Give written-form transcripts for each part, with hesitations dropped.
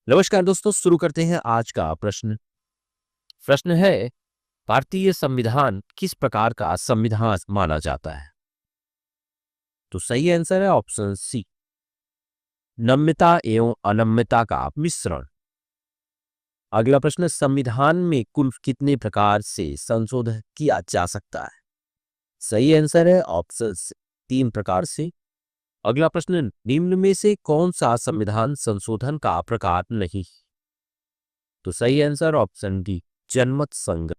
नमस्कार दोस्तों, शुरू करते हैं आज का प्रश्न। प्रश्न है, भारतीय संविधान किस प्रकार का संविधान माना जाता है? तो सही आंसर है ऑप्शन सी, नम्यता एवं अनम्यता का मिश्रण। अगला प्रश्न, संविधान में कुल कितने प्रकार से संशोधन किया जा सकता है? सही आंसर है ऑप्शन सी, 3 प्रकार से। अगला प्रश्न, निम्न में से कौन सा संविधान संशोधन का प्रकार नहीं? तो सही आंसर ऑप्शन डी, जनमत संग्रह।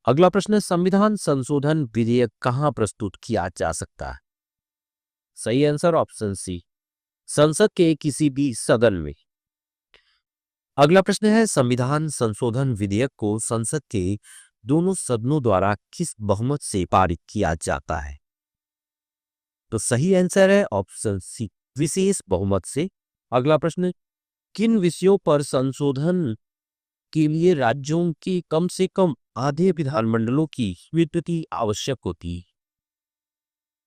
अगला प्रश्न, संविधान संशोधन विधेयक कहां प्रस्तुत किया जा सकता है? सही आंसर ऑप्शन सी, संसद के किसी भी सदन में। अगला प्रश्न है, संविधान संशोधन विधेयक को संसद के दोनों सदनों द्वारा किस बहुमत से पारित किया जाता है? तो सही आंसर है ऑप्शन सी, विशेष बहुमत से। अगला प्रश्न, किन विषयों पर संशोधन के लिए राज्यों के कम से कम आधे विधानमंडलों की स्वीकृति आवश्यक होती है?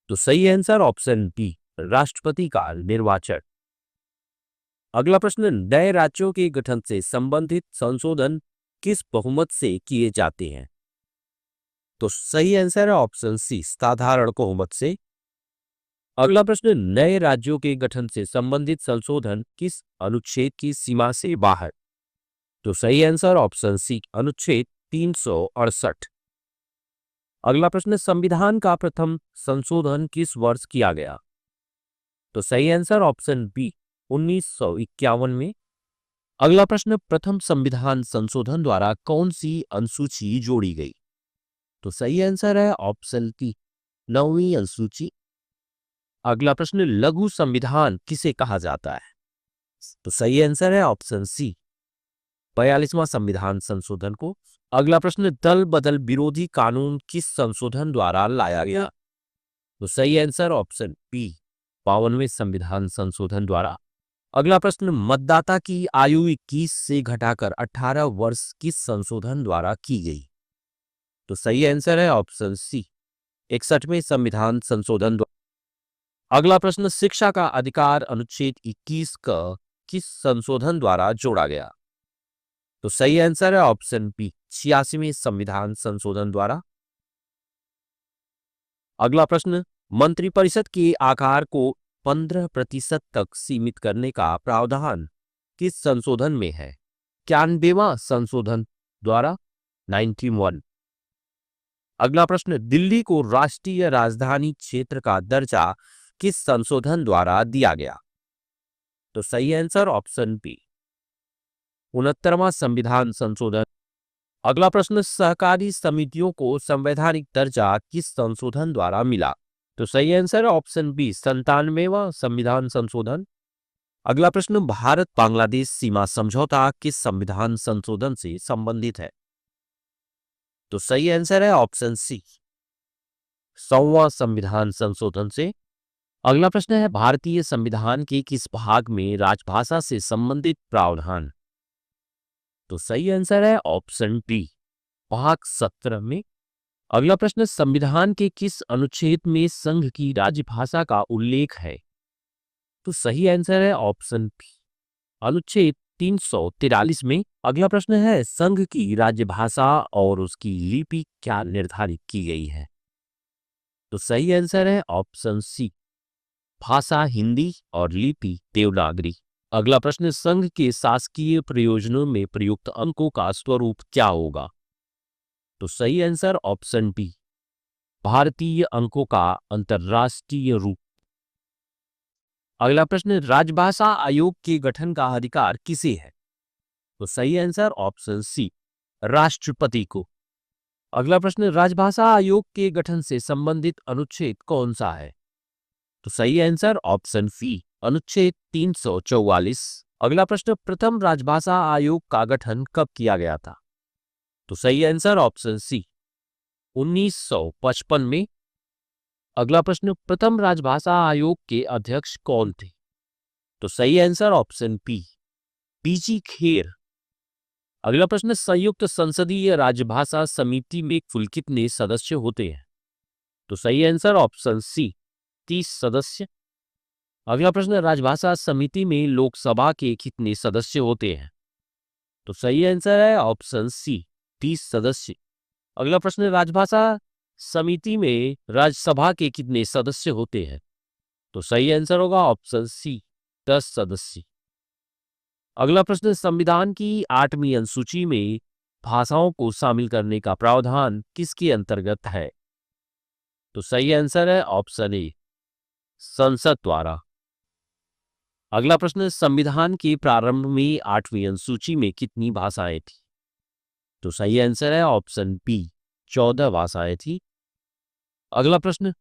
तो सही आंसर ऑप्शन बी, राष्ट्रपति का निर्वाचन। अगला प्रश्न, नए राज्यों के गठन से संबंधित संशोधन किस बहुमत से किए जाते हैं? तो सही आंसर है ऑप्शन सी, साधारण बहुमत से। अगला प्रश्न, नए राज्यों के गठन से संबंधित संशोधन किस अनुच्छेद की सीमा से बाहर? तो सही आंसर ऑप्शन सी, अनुच्छेद 368। अगला प्रश्न, संविधान का प्रथम संशोधन किस वर्ष किया गया? तो सही आंसर ऑप्शन बी, 1951 में। अगला प्रश्न, प्रथम संविधान संशोधन द्वारा कौन सी अनुसूची जोड़ी गई? तो सही आंसर है ऑप्शन डी, 9वीं अनुसूची। अगला प्रश्न, लघु संविधान किसे कहा जाता है? तो सही आंसर है ऑप्शन सी, 42वां संविधान संशोधन को। अगला प्रश्न, दल बदल विरोधी कानून किस संशोधन द्वारा लाया गया? तो सही आंसर ऑप्शन बी, 52वें संविधान संशोधन द्वारा। अगला प्रश्न, मतदाता की आयु 21 से घटाकर 18 वर्ष किस संशोधन द्वारा की गई? तो सही आंसर है ऑप्शन सी, 61वें संविधान संशोधन द्वारा। अगला प्रश्न, शिक्षा का अधिकार अनुच्छेद 21 का किस संशोधन द्वारा जोड़ा गया? तो सही आंसर है ऑप्शन बी, 86वें संविधान संशोधन द्वारा। अगला प्रश्न, मंत्रिपरिषद के आकार को 15% तक सीमित करने का प्रावधान किस संशोधन में है? 91वां संशोधन द्वारा, 91। अगला प्रश्न, दिल्ली को राष्ट्रीय राजधानी क्षेत्र का दर्जा किस संशोधन द्वारा दिया गया? तो सही आंसर ऑप्शन बी, 69वां संविधान संशोधन। अगला प्रश्न, सहकारी समितियों को संवैधानिक दर्जा किस संशोधन द्वारा मिला? तो सही आंसर ऑप्शन बी, 97वां संविधान संशोधन। अगला प्रश्न, भारत बांग्लादेश सीमा समझौता किस संविधान संशोधन से संबंधित है? तो सही आंसर है ऑप्शन सी, 100वां संविधान संशोधन से। अगला प्रश्न है, भारतीय संविधान के किस भाग में राजभाषा से संबंधित प्रावधान? तो सही आंसर है ऑप्शन डी, भाग 17 में। अगला प्रश्न, संविधान के किस अनुच्छेद में संघ की राजभाषा का उल्लेख है? तो सही आंसर है ऑप्शन बी, अनुच्छेद 343 में। अगला प्रश्न है, संघ की राजभाषा और उसकी लिपि क्या निर्धारित की गई है? तो सही आंसर है ऑप्शन सी, भाषा हिंदी और लिपि देवनागरी। अगला प्रश्न, संघ के शासकीय प्रयोजनों में प्रयुक्त अंकों का स्वरूप क्या होगा? तो सही आंसर ऑप्शन बी, भारतीय अंकों का अंतरराष्ट्रीय रूप। अगला प्रश्न, राजभाषा आयोग के गठन का अधिकार किसे है? तो सही आंसर ऑप्शन सी, राष्ट्रपति को। अगला प्रश्न, राजभाषा आयोग के गठन से संबंधित अनुच्छेद कौन सा है? तो सही आंसर ऑप्शन सी, अनुच्छेद 344। अगला प्रश्न, प्रथम राजभाषा आयोग का गठन कब किया गया था? तो सही आंसर ऑप्शन सी, 1955 में। अगला प्रश्न, प्रथम राजभाषा आयोग के अध्यक्ष कौन थे? तो सही answer option B, P G Kher. अगला प्रश्न, संयुक्त संसदीय राजभाषा समिति में कुल कितने सदस्य होते हैं? तो सही आंसर ऑप्शन सी, 30 सदस्य। अगला प्रश्न, राजभाषा समिति में लोकसभा के कितने सदस्य होते हैं? तो सही आंसर है ऑप्शन सी, 30 सदस्य। अगला प्रश्न, राजभाषा समिति में राज्यसभा के कितने सदस्य होते हैं? तो सही आंसर होगा ऑप्शन सी, 10 सदस्य। अगला प्रश्न, संविधान की 8वीं अनुसूची में भाषाओं को शामिल करने का प्रावधान किसके अंतर्गत है? तो सही आंसर है ऑप्शन ए, संसद द्वारा। अगला प्रश्न, संविधान के प्रारंभ में 8वीं अनुसूची में कितनी भाषाएं थी? तो सही आंसर है ऑप्शन बी, 14 भाषाएं थी। अगला प्रश्न,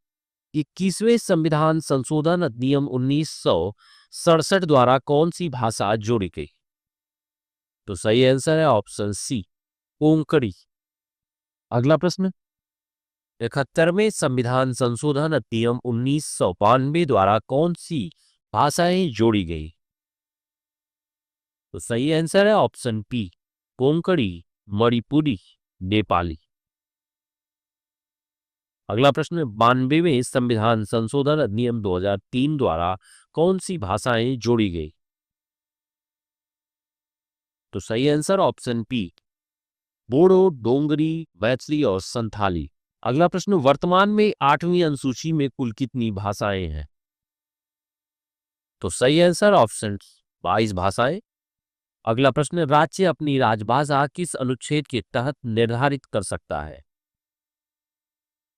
21वें संविधान संशोधन अधिनियम 1967 द्वारा कौन सी भाषा जोड़ी गई? तो सही आंसर है ऑप्शन सी, कोंकणी। अगला प्रश्न, 71वें संविधान संशोधन अधिनियम 1992 द्वारा कौन सी भाषाएं जोड़ी गई? तो सही आंसर है ऑप्शन पी, कोंकणी, मणिपुरी, नेपाली। अगला प्रश्न, 92वें संविधान संशोधन अधिनियम 2003 द्वारा कौन सी भाषाएं जोड़ी गई? तो सही आंसर ऑप्शन पी, बोडो, डोंगरी, मैथिली और संथाली। अगला प्रश्न, वर्तमान में 8वीं अनुसूची में कुल कितनी भाषाएं हैं? तो सही आंसर ऑप्शन 22 भाषाएं। अगला प्रश्न, राज्य अपनी राजभाषा किस अनुच्छेद के तहत निर्धारित कर सकता है?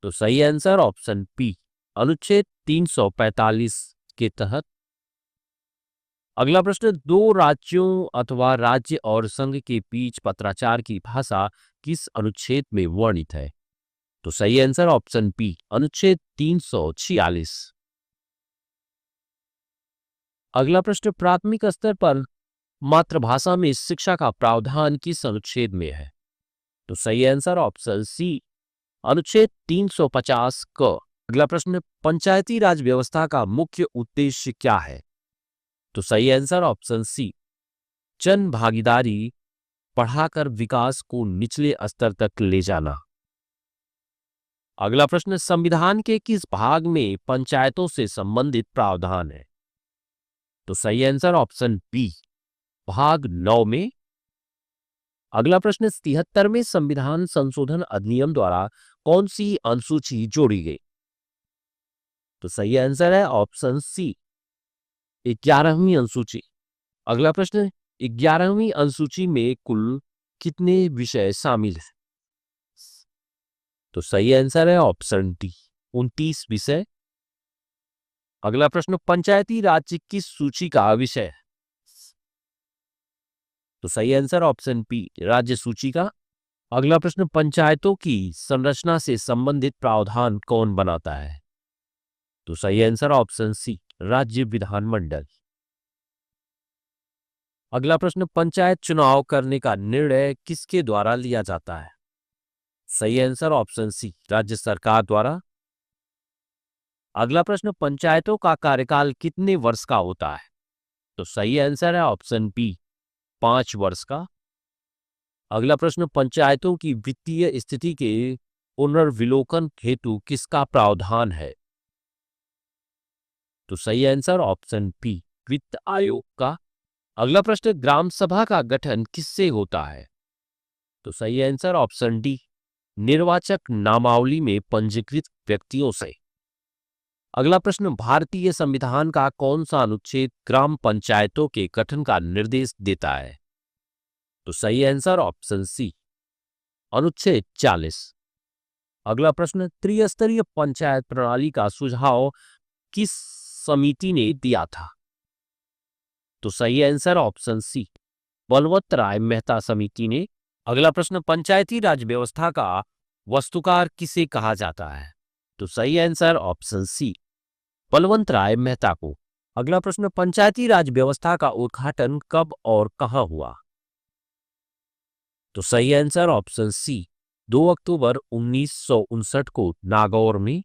तो सही आंसर ऑप्शन पी, अनुच्छेद 345 के तहत। अगला प्रश्न, दो राज्यों अथवा राज्य और संघ के बीच पत्राचार की भाषा किस अनुच्छेद में वर्णित है? तो सही आंसर ऑप्शन पी, अनुच्छेद 346। अगला प्रश्न, प्राथमिक स्तर पर मातृभाषा में शिक्षा का प्रावधान किस अनुच्छेद में है? तो सही आंसर ऑप्शन सी, अनुच्छेद 350 क। अगला प्रश्न, पंचायती राज व्यवस्था का मुख्य उद्देश्य क्या है? तो सही आंसर ऑप्शन सी, जन भागीदारी बढ़ाकर विकास को निचले स्तर तक ले जाना। अगला प्रश्न, संविधान के किस भाग में पंचायतों से संबंधित प्रावधान है? तो सही आंसर ऑप्शन बी, भाग 9 में। अगला प्रश्न, 73वें संविधान संशोधन अधिनियम द्वारा कौन सी अनुसूची जोड़ी गई? तो सही आंसर है ऑप्शन सी, 11वीं अनुसूची। अगला प्रश्न, 11वीं अनुसूची में कुल कितने विषय शामिल हैं? तो सही आंसर है ऑप्शन डी, 29 विषय। अगला प्रश्न, पंचायती राज किस सूची का विषय है? तो सही आंसर ऑप्शन बी, राज्य सूची का। अगला प्रश्न, पंचायतों की संरचना से संबंधित प्रावधान कौन बनाता है? तो सही आंसर ऑप्शन सी, राज्य विधानमंडल। अगला प्रश्न, पंचायत चुनाव करने का निर्णय किसके द्वारा लिया जाता है? सही आंसर ऑप्शन सी, राज्य सरकार द्वारा। अगला प्रश्न, पंचायतों का कार्यकाल कितने वर्ष का होता है? तो सही आंसर है ऑप्शन बी, 5 वर्ष का। अगला प्रश्न, पंचायतों की वित्तीय स्थिति के पुनर्विलोकन हेतु किसका प्रावधान है? तो सही आंसर ऑप्शन बी, वित्त आयोग का। अगला प्रश्न, ग्राम सभा का गठन किससे होता है? तो सही आंसर ऑप्शन डी, निर्वाचक नामावली में पंजीकृत व्यक्तियों से। अगला प्रश्न, भारतीय संविधान का कौन सा अनुच्छेद ग्राम पंचायतों के गठन का निर्देश देता है? तो सही आंसर ऑप्शन सी, अनुच्छेद 40। अगला प्रश्न, त्रिस्तरीय पंचायत प्रणाली का सुझाव किस समिति ने दिया था? तो सही आंसर ऑप्शन सी, बलवंत राय मेहता समिति ने। अगला प्रश्न, पंचायती राज व्यवस्था का वस्तुकार किसे कहा जाता है? तो सही आंसर ऑप्शन सी, बलवंत राय मेहता को। अगला प्रश्न, पंचायती राज व्यवस्था का उद्घाटन कब और कहां हुआ? तो सही आंसर ऑप्शन सी, 2 अक्टूबर 1959 को नागौर में।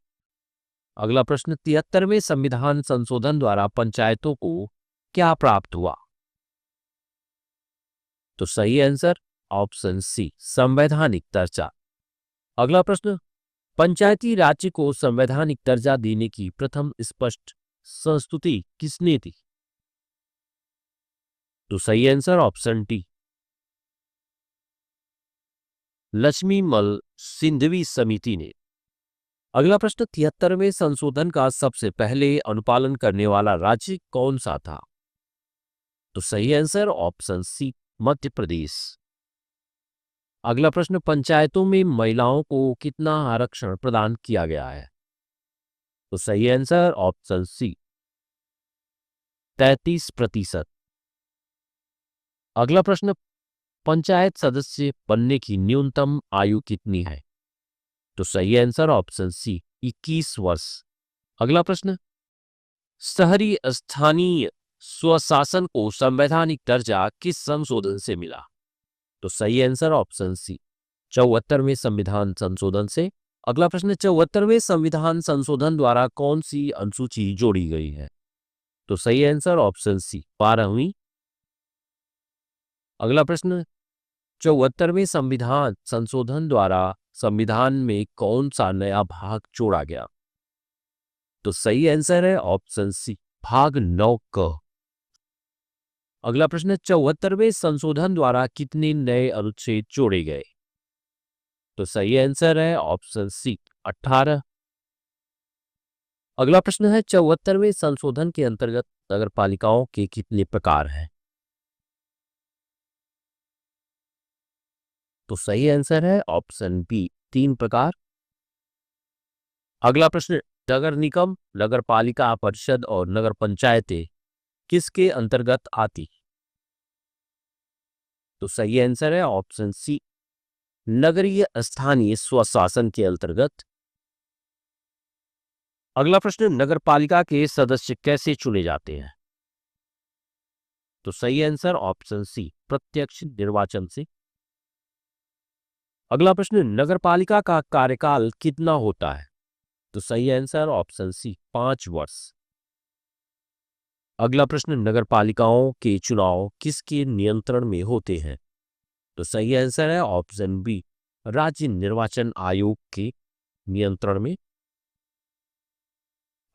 अगला प्रश्न, 73वें संविधान संशोधन द्वारा पंचायतों को क्या प्राप्त हुआ? तो सही आंसर ऑप्शन सी, संवैधानिक दर्जा। अगला प्रश्न, पंचायती राज्य को संवैधानिक दर्जा देने की प्रथम स्पष्ट संस्तुति किसने दी? तो सही answer option D, Laxmimal Sindhvi समिति ने। अगला प्रश्न, 73वें संशोधन का सबसे पहले अनुपालन करने वाला राज्य कौन सा था? तो सही आंसर ऑप्शन सी, मध्य प्रदेश। अगला प्रश्न, पंचायतों में महिलाओं को कितना आरक्षण प्रदान किया गया है? तो सही आंसर ऑप्शन सी, 33%। अगला प्रश्न, पंचायत सदस्य बनने की न्यूनतम आयु कितनी है? तो सही आंसर ऑप्शन सी, 21 वर्ष। अगला प्रश्न, शहरी स्थानीय स्वशासन को संवैधानिक दर्जा किस संशोधन से मिला? तो सही आंसर ऑप्शन सी, 74वें संविधान संशोधन से। अगला प्रश्न, 74वें संविधान संशोधन द्वारा कौन सी अनुसूची जोड़ी गई है? तो सही आंसर ऑप्शन सी, 12वीं। अगला प्रश्न, 74वें संविधान संशोधन द्वारा संविधान में कौन सा नया भाग जोड़ा गया? तो सही आंसर है ऑप्शन सी, भाग 9 क। अगला प्रश्न, 74वें संशोधन द्वारा कितने नए अनुच्छेद जोड़े गए? तो सही आंसर है ऑप्शन सी, 18। अगला प्रश्न है, 74वें संशोधन के अंतर्गत नगरपालिकाओं के कितने प्रकार हैं? तो सही आंसर है ऑप्शन बी, 3 प्रकार। अगला प्रश्न, नगर निगम, नगर पालिका परिषद और नगर पंचायतें किसके अंतर्गत आती? तो सही आंसर है ऑप्शन सी, नगरीय स्थानीय स्वशासन के अंतर्गत। अगला प्रश्न, नगर पालिका के सदस्य कैसे चुने जाते हैं? तो सही आंसर ऑप्शन सी, प्रत्यक्ष निर्वाचन से। अगला प्रश्न, नगर पालिका का कार्यकाल कितना होता है? तो सही आंसर ऑप्शन सी, 5 वर्ष। अगला प्रश्न, नगर पालिकाओं के चुनाव किसके नियंत्रण में होते हैं? तो सही आंसर है ऑप्शन बी, राज्य निर्वाचन आयोग के नियंत्रण में।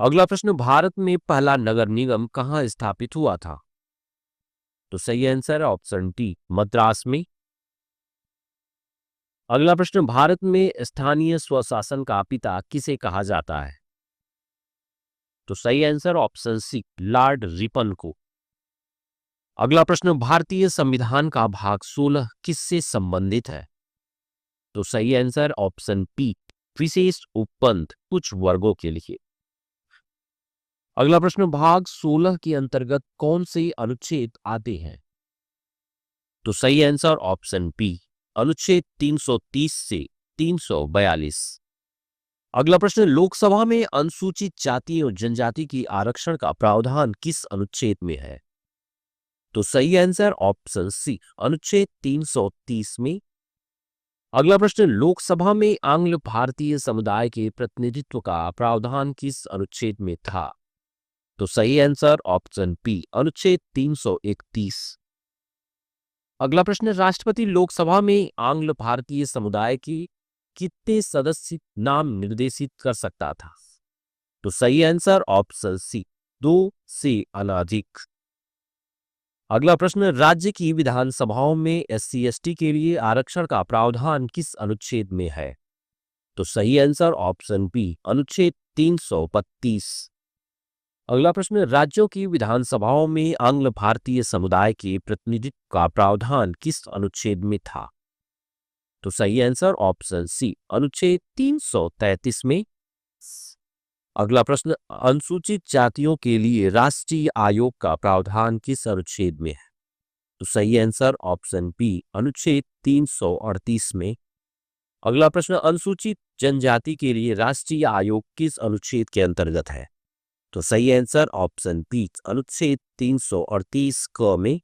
अगला प्रश्न, भारत में पहला नगर निगम कहां स्थापित हुआ था? तो सही आंसर है ऑप्शन डी, मद्रास में। अगला प्रश्न, भारत में स्थानीय स्वशासन का पिता किसे कहा जाता है? तो सही answer option C, Lord Ripon को। अगला प्रश्न, भारतीय संविधान का भाग 16 किससे संबंधित है? तो सही आंसर ऑप्शन बी, विशेष उपबंध कुछ वर्गों के लिए। अगला प्रश्न, भाग 16 के अंतर्गत कौन से अनुच्छेद आते हैं? तो सही आंसर ऑप्शन बी, अनुच्छेद 330 से 342। अगला प्रश्न, लोकसभा में अनुसूचित जाति और जनजाति की आरक्षण का प्रावधान किस अनुच्छेद में है? तो सही आंसर ऑप्शन सी, अनुच्छेद 330 में। अगला प्रश्न, लोकसभा में आंग्ल भारतीय समुदाय के प्रतिनिधित्व का प्रावधान किस अनुच्छेद में था? तो सही आंसर ऑप्शन बी, अनुच्छेद 331। अगला प्रश्न, राष्ट्रपति लोकसभा में आंग्ल भारतीय समुदाय की कितने सदस्य नाम निर्देशित कर सकता था? तो सही आंसर ऑप्शन सी, 2 से अनधिक। अगला प्रश्न, राज्य की विधानसभाओं में SC ST के लिए आरक्षण का प्रावधान किस अनुच्छेद में है? तो सही आंसर ऑप्शन बी, अनुच्छेद 332। अगला प्रश्न, राज्यों की विधानसभाओं में आंग्ल भारतीय समुदाय के प्रतिनिधित्व का प्रावधान किस अनुच्छेद में था? तो सही आंसर ऑप्शन सी, अनुच्छेद 333 में। अगला प्रश्न, अनुसूचित जातियों के लिए राष्ट्रीय आयोग का प्रावधान किस अनुच्छेद में है? तो सही आंसर ऑप्शन बी, अनुच्छेद 338 में। अगला प्रश्न, अनुसूचित जनजाति के लिए राष्ट्रीय आयोग किस अनुच्छेद के अंतर्गत है? तो सही आंसर ऑप्शन बी, अनुच्छेद 338 क में।